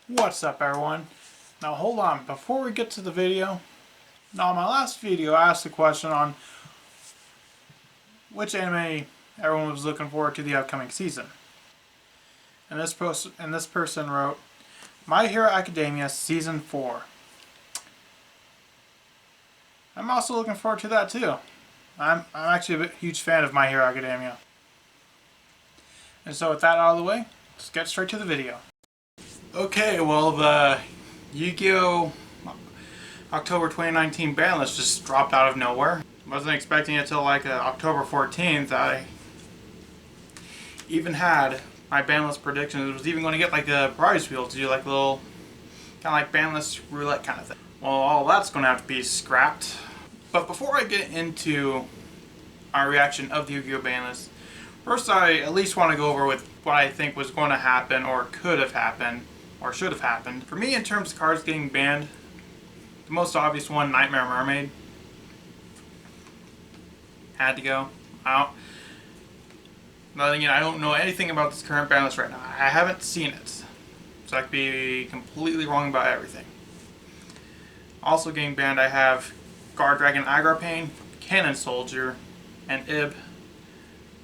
What's up, everyone? Now hold on, before we get to the video, now in my last video I asked a question on which anime everyone was looking forward to the upcoming season. And this person wrote, My Hero Academia Season 4. I'm also looking forward to that too. I'm actually a huge fan of My Hero Academia. And so with that out of the way, let's get straight to the video. Okay, well, the Yu-Gi-Oh! October 2019 ban list just dropped out of nowhere. Wasn't expecting it till like October 14th. I even had my ban list predictions. It was even going to get like a prize wheel to do like a little kind of like ban list roulette kind of thing. Well, all that's going to have to be scrapped. But before I get into our reaction of the Yu-Gi-Oh! Ban list, first I at least want to go over with what I think was going to happen or could have happened or should have happened. For me, in terms of cards getting banned, the most obvious one, Nightmare Mermaid, had to go out. Nothing yet. I don't know anything about this current ban list right now. I haven't seen it, so I could be completely wrong about everything. Also getting banned, I have Guard Dragon Aggro Pain, Cannon Soldier, and Ib,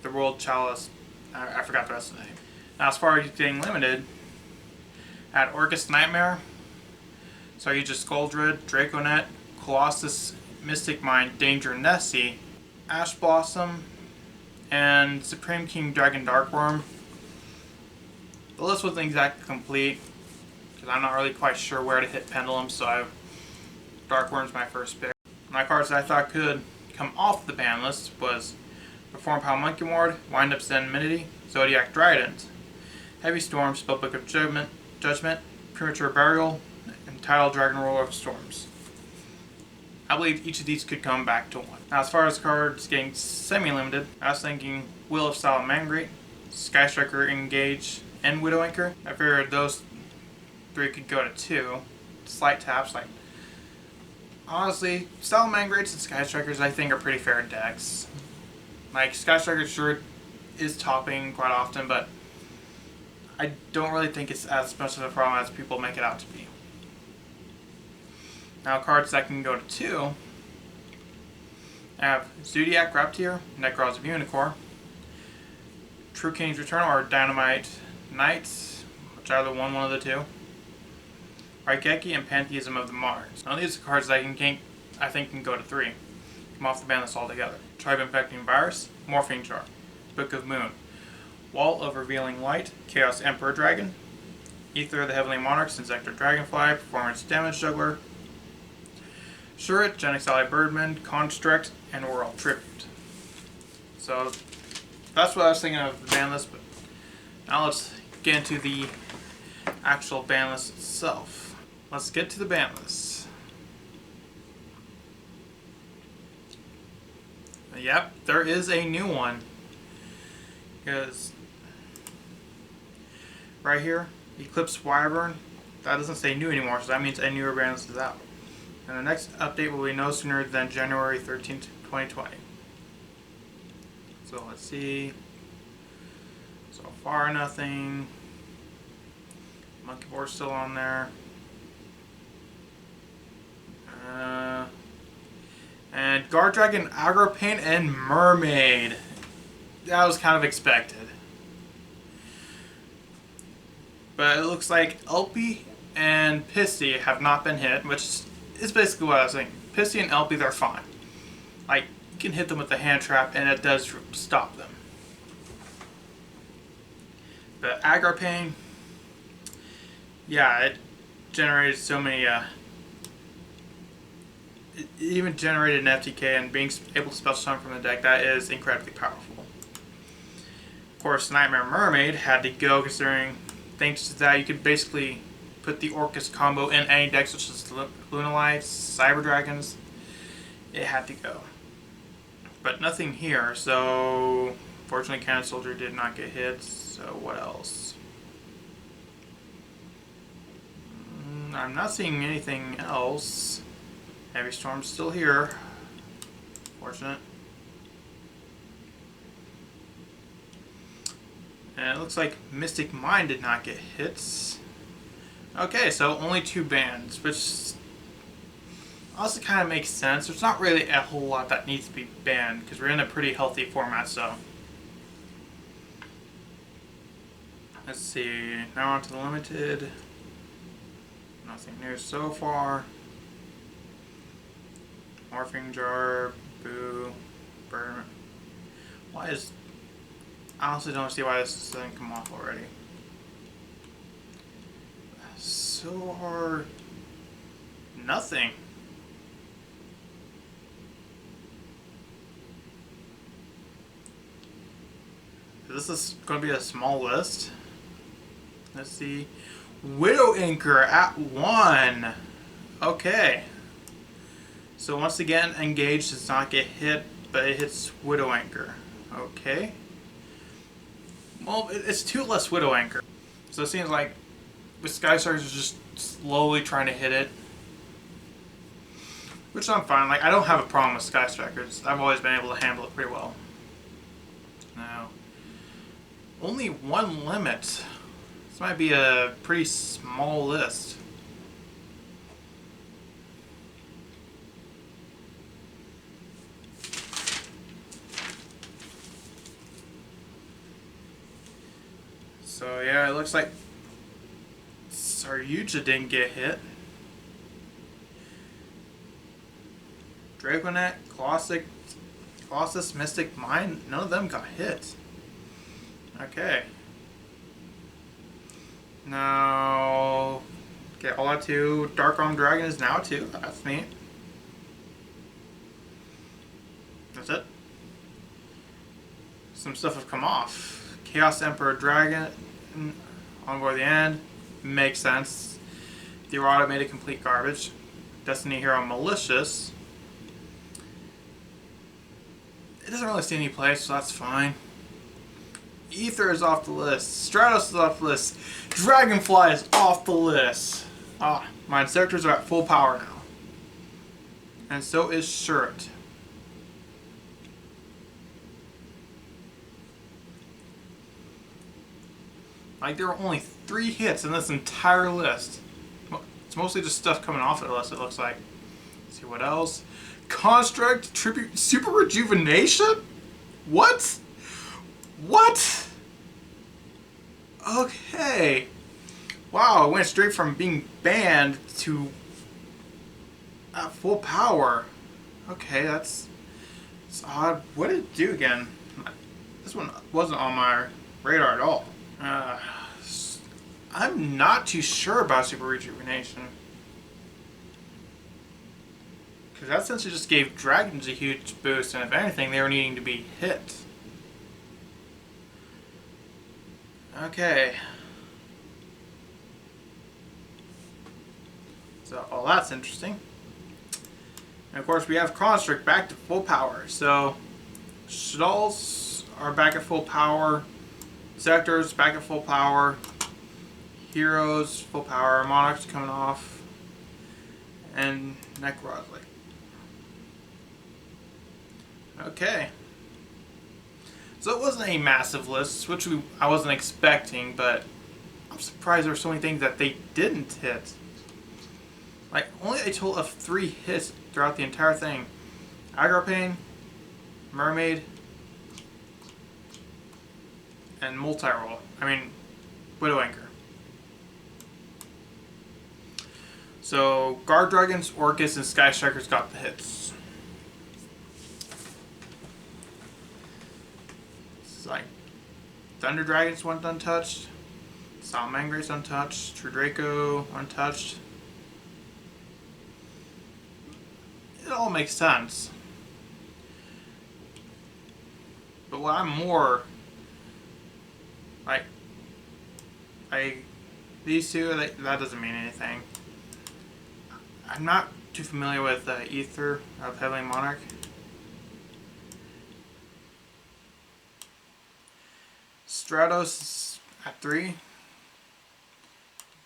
the World Chalice. I forgot the rest of the name. Now, as far as getting limited, at Orcus Nightmare, so you just Scoldred, Draconet, Colossus, Mystic Mind, Danger Nessie, Ash Blossom, and Supreme King Dragon Darkworm. The list wasn't exactly complete because I'm not really quite sure where to hit Pendulum, so Darkworm's my first pick. My cards that I thought could come off the ban list was Perform Power Monkey Ward, Wind Up Zenminity, Zodiac Trident, Heavy Storm, Spellbook of Judgment, Premature Burial, and Tidal Dragon Roller of Storms. I believe each of these could come back to one. Now, as far as cards getting semi-limited, I was thinking Will of Salamangreat, Sky Striker Engage, and Widow Anchor. I figured those three could go to two. Slight taps, like, honestly, Salamangreats and Sky Strikers I think are pretty fair decks. Like, Sky Striker sure is topping quite often, but I don't really think it's as much of a problem as people make it out to be. Now, cards that can go to two, I have Zodiac Raptor, Necros of Unicorn, True King's Return, or Dynamite Knights, which are one of the two, Raigeki, and Pantheism of the Mars. Now, these are cards that I think can go to three. Come off the ban list altogether. Tribe Infecting Virus, Morphing Charm, Book of Moon, Wall of Revealing Light, Chaos Emperor Dragon, Ether of the Heavenly Monarchs, Insector Dragonfly, Performance Damage Juggler, Shuret, Genix Ally Birdman, Construct, and World Tribute. So that's what I was thinking of the ban list, but now let's get into the actual ban list itself. Let's get to the ban list. Yep, there is a new one. Because right here, Eclipse Wyvern, that doesn't say new anymore, so that means a newer ban list is out. And the next update will be no sooner than January 13th, 2020. So let's see. So far, nothing. Monkey Board's still on there. And Guard Dragon, Aggro Pain, and Mermaid. That was kind of expected. But it looks like Elpie and Pissy have not been hit, which is basically what I was saying. Pissy and Elpie, they're fine. Like, you can hit them with the hand trap and it does stop them. But Aggro Pain, yeah, it generated so many, it even generated an FTK, and being able to special summon from the deck, that is incredibly powerful. Of course, Nightmare Mermaid had to go, considering thanks to that you could basically put the Orcus combo in any deck, such as Lunalites, Cyber Dragons. It had to go. But nothing here, so fortunately Cannon Soldier did not get hit, so what else? I'm not seeing anything else. Heavy Storm's still here. Fortunate. And it looks like Mystic Mind did not get hits. Okay, so only 2 bans, which also kind of makes sense. There's not really a whole lot that needs to be banned because we're in a pretty healthy format. So let's see. Now on to the limited. Nothing new so far. Morphing jar, boo, burn. Why is... I honestly don't see why this doesn't come off already. So hard. Nothing. This is going to be a small list. Let's see. Widow Anchor at 1. Okay. So once again, Engage does not get hit, but it hits Widow Anchor. Okay. Well, it's 2 less Widow Anchor. So it seems like the Sky Stars are just slowly trying to hit it. Which I'm fine. Like, I don't have a problem with Sky Strikers. I've always been able to handle it pretty well. Now, only 1 limit. This might be a pretty small list. So yeah, it looks like Saryuja didn't get hit. Draconet, Colossus, Mystic, Mine, none of them got hit. Okay. Now, get all that 2. Dark Arm Dragon is now 2. That's neat. That's it. Some stuff have come off. Chaos Emperor Dragon on board the end. Makes sense. The Errata made it complete garbage. Destiny Hero Malicious. It doesn't really see any play, so that's fine. Ether is off the list. Stratos is off the list. Dragonfly is off the list. Ah, my Instructors are at full power now. And so is Shirt. Like, there are only 3 hits in this entire list. It's mostly just stuff coming off of the list, it looks like. Let's see what else. Construct, Tribute, Super Rejuvenation? What? What? Okay. Wow, it went straight from being banned to at full power. Okay, that's odd. What did it do again? This one wasn't on my radar at all. I'm not too sure about Super Rejuvenation. Because that essentially just gave dragons a huge boost, and if anything, they were needing to be hit. Okay. So, well, that's interesting. And of course, we have Construct back to full power. So, Shaddolls are back at full power. Sectors back at full power. Heroes full power. Monarchs coming off. And Necrozli. Okay. So it wasn't a massive list, which I wasn't expecting, but I'm surprised there were so many things that they didn't hit. Like, only a total of 3 hits throughout the entire thing. Agropane, Mermaid, and Multi-Roll. I mean, Widow Anchor. So, Guard Dragons, Orcus, and Sky Strikers got the hits. It's like Thunder Dragons went untouched. Salamangre's untouched. True Draco untouched. It all makes sense. But what I'm more like, these two, that doesn't mean anything. I'm not too familiar with Ether of Heavenly Monarch. Stratos at 3.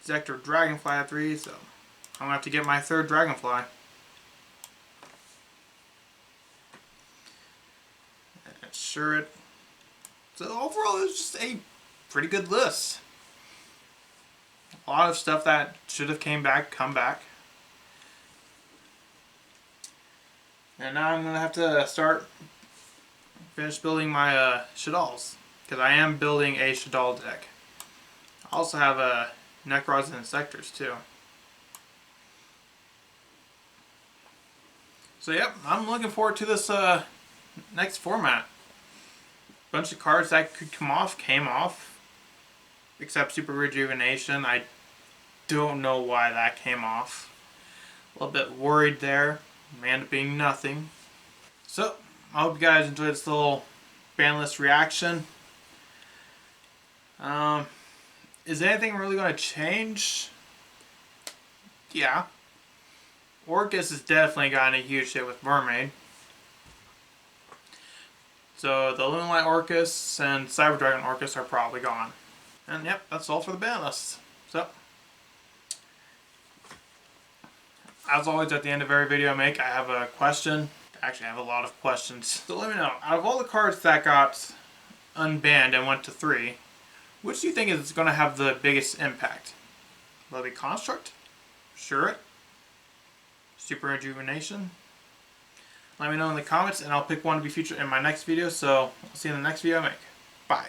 Zector Dragonfly at 3, so I'm going to have to get my 3rd Dragonfly. Sure it. So overall, it was just a pretty good list. A lot of stuff that should have came back, come back. And now I'm going to have to finish building my Shaddolls. Because I am building a Shaddol deck. I also have Necrons and Insectors too. So yep, I'm looking forward to this next format. Bunch of cards that could come off, came off. Except Super Rejuvenation. I don't know why that came off. A little bit worried there. May end up being nothing. So, I hope you guys enjoyed this little Banlist reaction. Is anything really going to change? Yeah. Orcus has definitely gotten a huge hit with Mermaid. So the Luminlight Orcus and Cyber Dragon Orcus are probably gone. And yep, that's all for the Banlist. So, as always at the end of every video I make, I have a question. Actually, I have a lot of questions. So let me know, out of all the cards that got unbanned and went to 3, which do you think is going to have the biggest impact? Will it be Construct? Sure it? Super Rejuvenation? Let me know in the comments and I'll pick one to be featured in my next video. So, I'll see you in the next video I make. Bye.